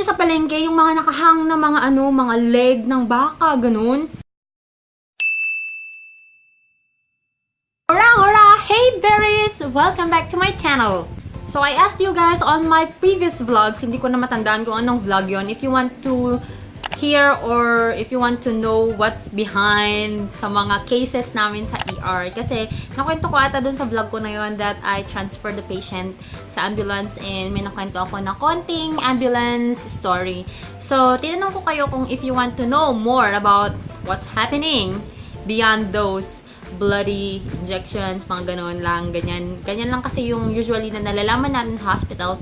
nyo sa palengke, yung mga nakahang na mga mga leg ng baka, ganun. Hurrah! Hey berries! Welcome back to my channel. So I asked you guys on my previous vlogs, hindi ko na matandaan kung anong vlog yon, if you want to hear or if you want to know what's behind sa mga cases namin sa ER. Kasi nakwento ko ata dun sa vlog ko na yon that I transferred the patient sa ambulance and may nakwento ako na konting ambulance story. So tinanong ko kayo kung if you want to know more about what's happening beyond those bloody injections, mga ganun lang, ganyan. Ganyan lang kasi yung usually na nalalaman natin sa hospital.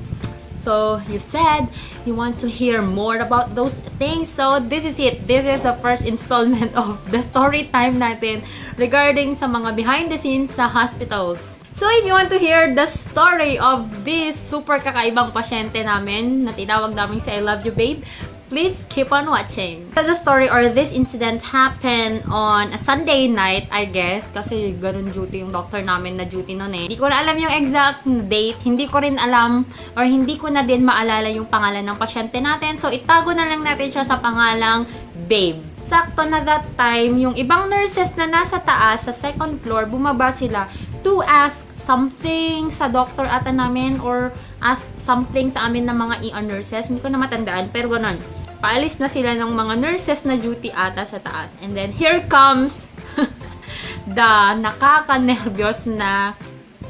So, you said you want to hear more about those things. So, this is it. This is the first installment of the story time natin regarding sa mga behind the scenes sa hospitals. So, if you want to hear the story of this super kakaibang pasyente namin na tinawag namin si I Love You Babe, please keep on watching. The story or this incident happened on a Sunday night, I guess. Kasi ganun duty yung doctor namin na duty nun eh. Hindi ko na alam yung exact date. Hindi ko rin alam or hindi ko na din maalala yung pangalan ng pasyente natin. So, itago na lang natin siya sa pangalang Babe. Sakto na that time, yung ibang nurses na nasa taas, sa second floor, bumaba sila to ask something sa doctor ata namin or ask something sa amin ng mga ER nurses. Hindi ko na matandaan, pero ganun. Paalis na sila ng mga nurses na duty ata sa taas. And then, here comes the nakaka-nervyos na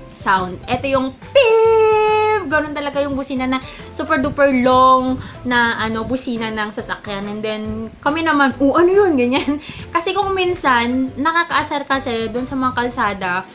sound. Ito yung beep! Ganun talaga yung busina na super duper long na busina ng sasakyan. And then, kami naman, ano yun? Ganyan. Kasi kung minsan, nakakaasar kasi dun sa mga kalsada,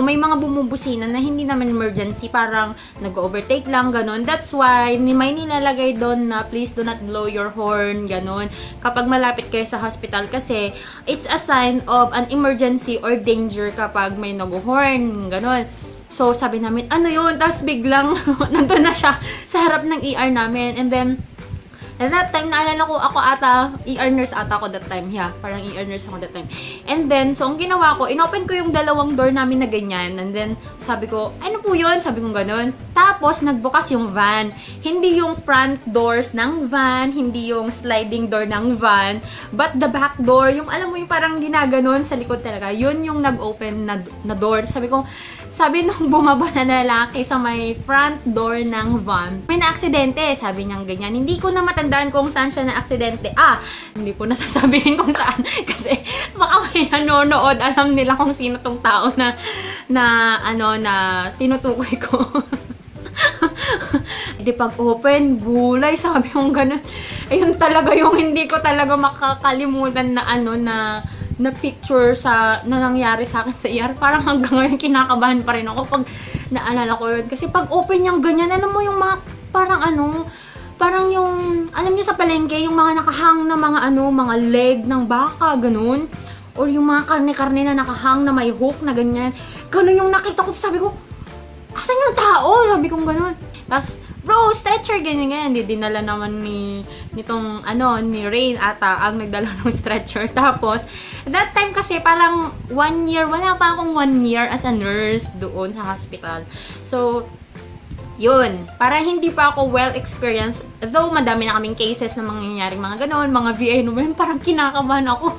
may mga bumubusina na hindi naman emergency, parang nag-overtake lang, ganun. That's why, may nilalagay doon na please do not blow your horn, ganun. Kapag malapit kayo sa hospital kasi it's a sign of an emergency or danger kapag may nag-horn, ganun. So, sabi namin, ano yun? Tapos biglang, nandun na siya sa harap ng ER namin. And then, at that time, naalala ko, ako ata, ER nurse ata ako that time. Yeah, parang ER nurse ako that time. And then, so, ang ginawa ko, inopen ko yung dalawang door namin na ganyan. And then, sabi ko, ano po yun? Sabi ko ganun. Tapos, nagbukas yung van. Hindi yung front doors ng van, hindi yung sliding door ng van, but the back door, yung alam mo yung parang ginaganon sa likod talaga, yun yung nag-open na door. Sabi nung bumaba na lalaki sa may front door ng van, may na-aksidente, sabi niyang ganyan. Hindi ko na matandaan kung saan siya na-aksidente. Hindi ko na sasabihin kung saan. Kasi baka may nanonood, alam nila kung sino tong tao na tinutukoy ko. Di pag-open, gulay, sabi yung ganun. Ayun talaga yung hindi ko talaga makakalimutan na picture na nangyari sa akin sa ER. Parang hanggang ngayon kinakabahan pa rin ako pag naalala ko yun. Kasi pag open niyang ganyan, alam mo yung mga, parang yung, alam niyo sa palengke, yung mga nakahang na mga leg ng baka, ganun. Or yung mga karne-karne na nakahang na may hook na ganyan. Ganun yung nakita ko, sabi ko, asan yung tao? Sabi ko ganun. Tapos, bro, stretcher, ganyan. Dinala naman ni Rain ata ang nagdala ng stretcher. Tapos, that time kasi parang 1 year, wala pa akong 1 year as a nurse doon sa hospital. So, yun. Parang hindi pa ako well-experienced. Though, madami na kaming cases na mangyayaring mga ganon, mga VA naman, parang kinakabahan ako.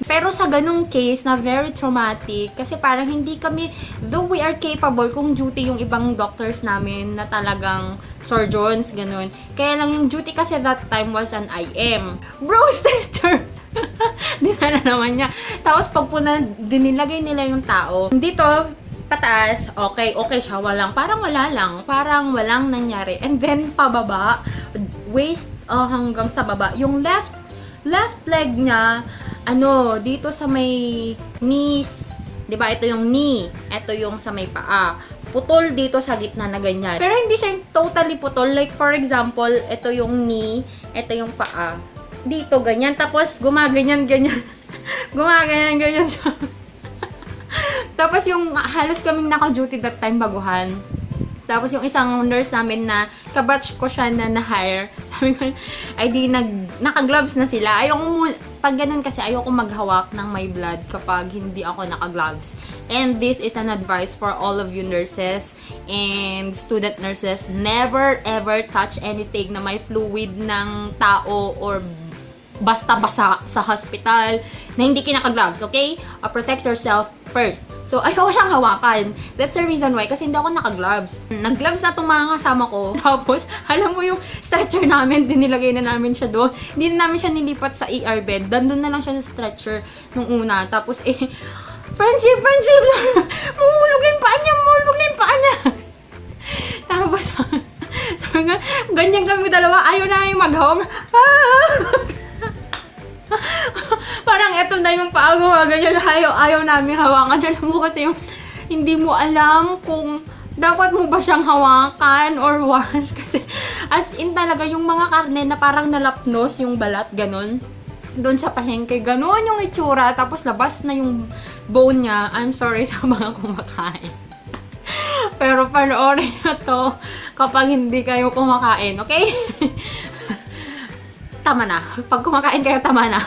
Pero sa ganung case na very traumatic, kasi parang hindi kami, though we are capable kung duty yung ibang doctors namin na talagang surgeons, ganun. Kaya lang yung duty kasi that time was an IM. Bro, stretcher! Dinala naman niya. Tapos pag dinilagay nila yung tao, dito, pataas, okay siya, parang walang nangyari. And then, pababa, waist hanggang sa baba, yung left leg niya, dito sa may knees, 'di ba? Ito yung knee, ito yung sa may paa. Putol dito sa gitna na ganyan. Pero hindi siya totally putol. Like for example, ito yung knee, ito yung paa. Dito ganyan, tapos gumaganyan. Gumaganyan siya. Tapos yung halos kaming naka-duty that time baguhan. Tapos yung isang nurse namin na kabatch ko siya na na-hire, sabi ko, ay di naka-gloves na sila. Pag ganun kasi ayoko maghawak ng may blood kapag hindi ako naka-gloves. And this is an advice for all of you nurses and student nurses never ever touch anything na may fluid ng tao or basta basa sa hospital na hindi kinaka-gloves, okay? Protect yourself first. So, ayoko siyang hawakan. That's the reason why, kasi hindi ako naka-gloves. Nag-gloves na itong mga kasama ko. Tapos, alam mo yung stretcher namin, dinilagay na namin siya doon. Hindi na namin siya nilipat sa ER bed. Doon na lang siya sa stretcher nung una. Tapos, friendship! Mahulog na yung paa niya! Tapos, sabi nga, ganyan kami dalawa, ayaw namin mag-home. Parang eto na yung paa ko, ganyan, ayaw namin hawakan. Alam mo kasi yung hindi mo alam kung dapat mo ba siyang hawakan or what. Kasi as in talaga yung mga karne na parang nalapnos yung balat, ganun. Doon sa pahengke, ganun yung itsura. Tapos labas na yung bone niya. I'm sorry sa mga kumakain. Pero panoorin nyo to kapag hindi kayo kumakain, okay? Tama na. Pag kumakain kayo, tama na.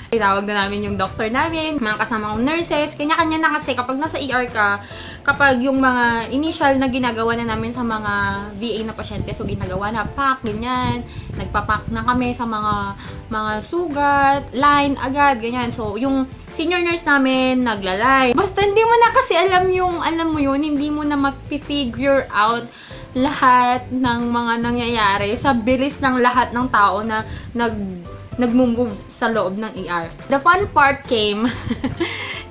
Tinawag na namin yung doctor namin, mga kasama kong nurses, kanya-kanya na kasi kapag nasa ER ka, kapag yung mga initial na ginagawa na namin sa mga VA na pasyente, so ginagawa na pack, ganyan, nagpapack na kami sa mga sugat, line agad, ganyan. So, yung senior nurse namin, naglalay. Basta hindi mo na kasi alam mo yun, hindi mo na ma-figure out lahat ng mga nangyayari sa bilis ng lahat ng tao na nag-move sa loob ng ER. The fun part came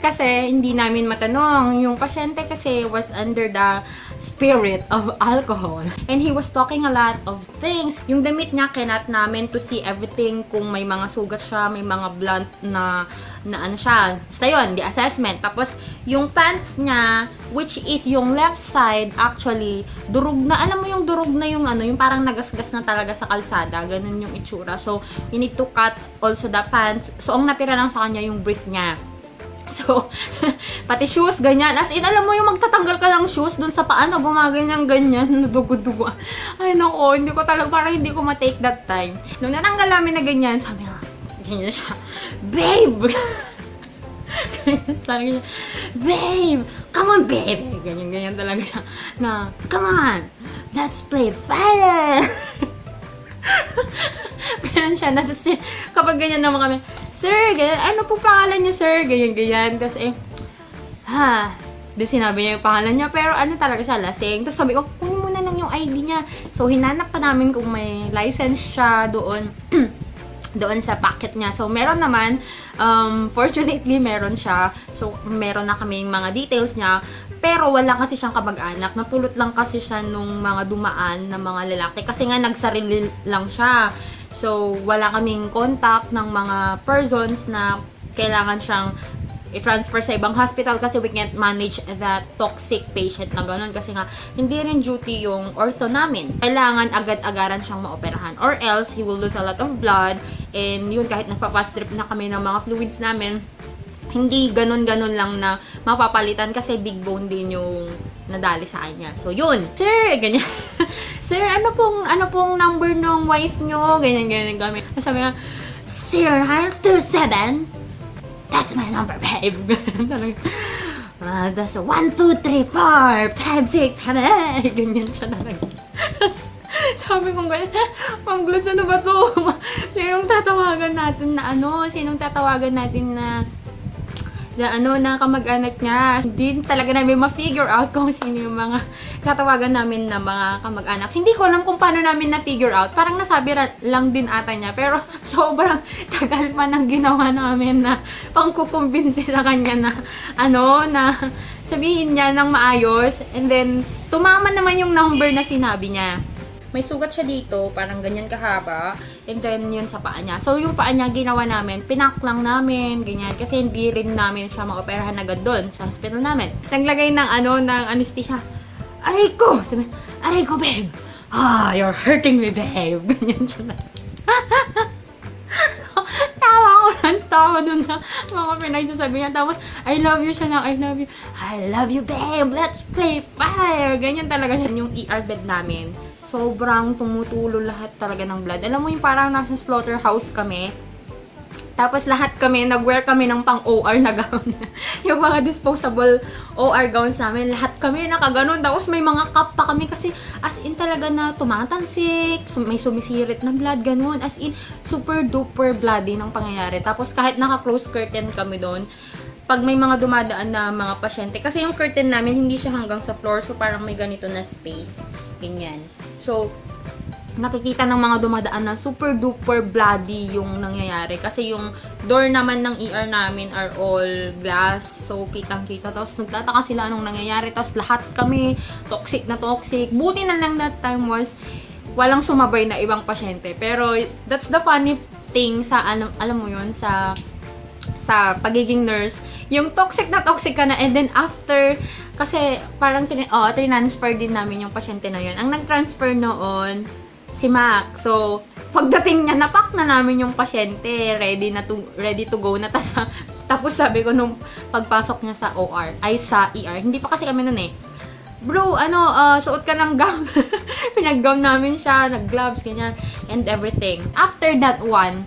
kasi hindi namin matanong. Yung pasyente kasi was under the spirit of alcohol. And he was talking a lot of things. Yung damit niya, cannot namin to see everything kung may mga sugat siya, may mga blunt na ano siya. Basta yun, the assessment. Tapos, yung pants niya, which is yung left side, actually, durog na, alam mo yung durog na yung ano, yung parang nagasgas na talaga sa kalsada. Ganun yung itsura. So, you need to cut also the pants. So, ang natira lang sa kanya yung brief niya. So, pati shoes, ganyan. As in, alam mo yung magtatanggal ka ng shoes dun sa paa na gumaganyan-ganyan, nadugo-dugo. Ay, nako, hindi ko talaga, parang hindi ko ma-take that time. Nung natanggal namin na ganyan, sabi nga, ganyan siya, babe! Sabi niya, babe! Come on, babe! Ganyan-ganyan talaga siya, na, come on! Let's play fire! Ganyan siya, tapos kapag ganyan naman kami, sir, ganyan, ano po pangalan niya, sir? Ganyan. Tapos di sinabi niya yung pangalan niya, pero ano talaga siya, lasing. Tapos sabi ko, kunin mo na lang yung ID niya. So, hinanap pa namin kung may license siya doon, doon sa packet niya. So, meron naman, fortunately, meron siya. So, meron na kaming mga details niya. Pero wala kasi siyang kamag-anak. Napulot lang kasi siya nung mga dumaan na mga lalaki. Kasi nga, nagsarili lang siya. So, wala kaming contact ng mga persons na kailangan siyang i-transfer sa ibang hospital kasi we can't manage that toxic patient na gano'n. Kasi nga, hindi rin duty yung ortho namin. Kailangan agad-agaran siyang maoperahan. Or else, he will lose a lot of blood. And yun, kahit nagpa-fast trip na kami ng mga fluids namin, hindi ganun-ganun lang na mapapalitan kasi big bone din yung nadali sa kanya. So, yun. Sir, ganyan. Sir, ano pong number ng wife nyo? Ganyan kami. Sabi nga, 0927. That's my number, babe. That's 1, 2, 3, 4, 5, 6, 7. Ganyan siya talaga. Sabi ko ganyan, Ma'am Glutz, ano ba to? Sinong tatawagan natin na Sinong tatawagan natin na kamag-anak niya. Hindi talaga namin ma-figure out kung sino yung mga tatawagan namin na mga kamag-anak. Hindi ko alam kung paano namin na-figure out. Parang nasabi lang din ata niya. Pero sobrang tagal pa nang ginawa namin na pangkukumbinsi sa kanya na sabihin niya ng maayos. And then, tumama naman yung number na sinabi niya. May sugat siya dito, parang ganyan kahaba. And then, yun sa paa niya. So, yung paa niya, ginawa namin, pinak lang namin, ganyan. Kasi hindi rin namin siya maoperahan agad doon sa hospital namin. Naglagay ng anesthesia. Aray ko! Sabi, aray ko, babe! You're hurting me, babe! Ganyan siya na. Tawa ko ng tawa dun sa mga pinagsasabi niya. Tapos, I love you siya na, I love you. I love you, babe! Let's play fire! Ganyan talaga siya yung ER bed namin. Sobrang tumutulo lahat talaga ng blood. Alam mo yung parang nasa slaughterhouse kami. Tapos lahat kami, nag-wear kami ng pang-OR na gown. Yung mga disposable OR gowns namin, lahat kami nakaganon. Tapos may mga cup pa kami kasi as in talaga na tumatansik, may sumisirit na blood, ganun. As in, super duper bloody ng pangyayari. Tapos kahit naka-close curtain kami doon, pag may mga dumadaan na mga pasyente, kasi yung curtain namin hindi siya hanggang sa floor, so parang may ganito na space. Ganyan. So, nakikita ng mga dumadaan na super duper bloody yung nangyayari. Kasi yung door naman ng ER namin are all glass. So, kitang-kita. Tapos, nagtataka sila anong nangyayari. Tapos, lahat kami toxic na toxic. Buti na lang that time was walang sumabay na ibang pasyente. Pero, that's the funny thing sa, alam mo yun, sa pagiging nurse. Yung toxic na toxic ka na, and then after, kasi parang transfer din namin yung pasyente na yun. Ang nag-transfer noon, si Mac. So, pagdating niya, napak na namin yung pasyente. Ready to go na. Tapos sabi ko nung pagpasok niya sa OR, ay sa ER. Hindi pa kasi kami nun eh. Bro, suot ka ng gown. Pinag-gown namin siya, nag-gloves, ganyan, and everything. After that one,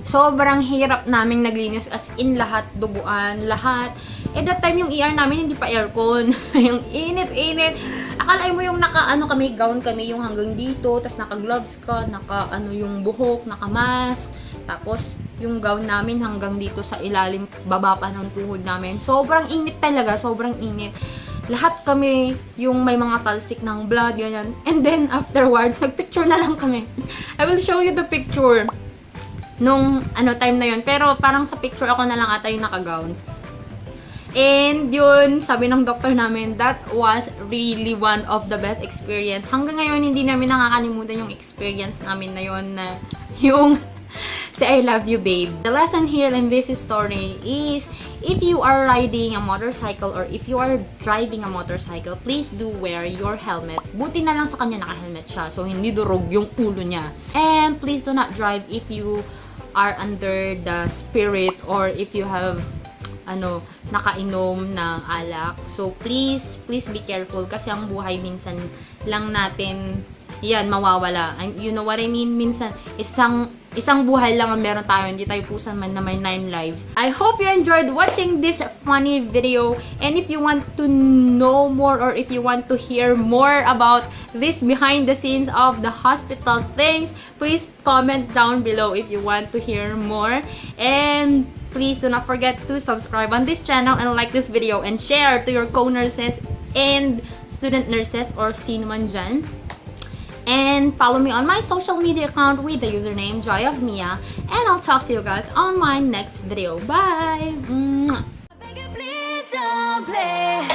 sobrang hirap naming naglinis, as in lahat, duguan, lahat. At that time, yung ER namin, hindi pa aircon. Yung init-init. Akala mo yung kami, gown kami, yung hanggang dito, tas naka-gloves ka, yung buhok, naka-mask. Tapos, yung gown namin hanggang dito sa ilalim, baba pa ng tuhod namin. Sobrang init talaga, sobrang init. Lahat kami, yung may mga talsik ng blood, ganyan. And then, afterwards, nagpicture na lang kami. I will show you the picture nung time na yun. Pero parang sa picture ako na lang ata yung naka-gown. And yun, sabi ng doctor namin, that was really one of the best experience. Hanggang ngayon, hindi namin nakakalimutan yung experience namin na yun, na yung say I love you, babe. The lesson here in this story is, if you are riding a motorcycle or if you are driving a motorcycle, please do wear your helmet. Buti na lang sa kanya naka-helmet siya, so hindi durog yung ulo niya. And please do not drive if you are under the spirit or if you have nakainom ng alak. So, please be careful kasi ang buhay minsan lang natin yan, mawawala. You know what I mean? Minsan, isang buhay lang ang meron tayo. Hindi tayo pusan man na may 9 lives. I hope you enjoyed watching this funny video. And if you want to know more or if you want to hear more about this behind the scenes of the hospital things, please comment down below if you want to hear more. And please do not forget to subscribe on this channel and like this video and share to your co-nurses and student nurses or sino man dyan. And follow me on my social media account with the username Joy of Mia. And I'll talk to you guys on my next video. Bye! Mwah. Please don't play.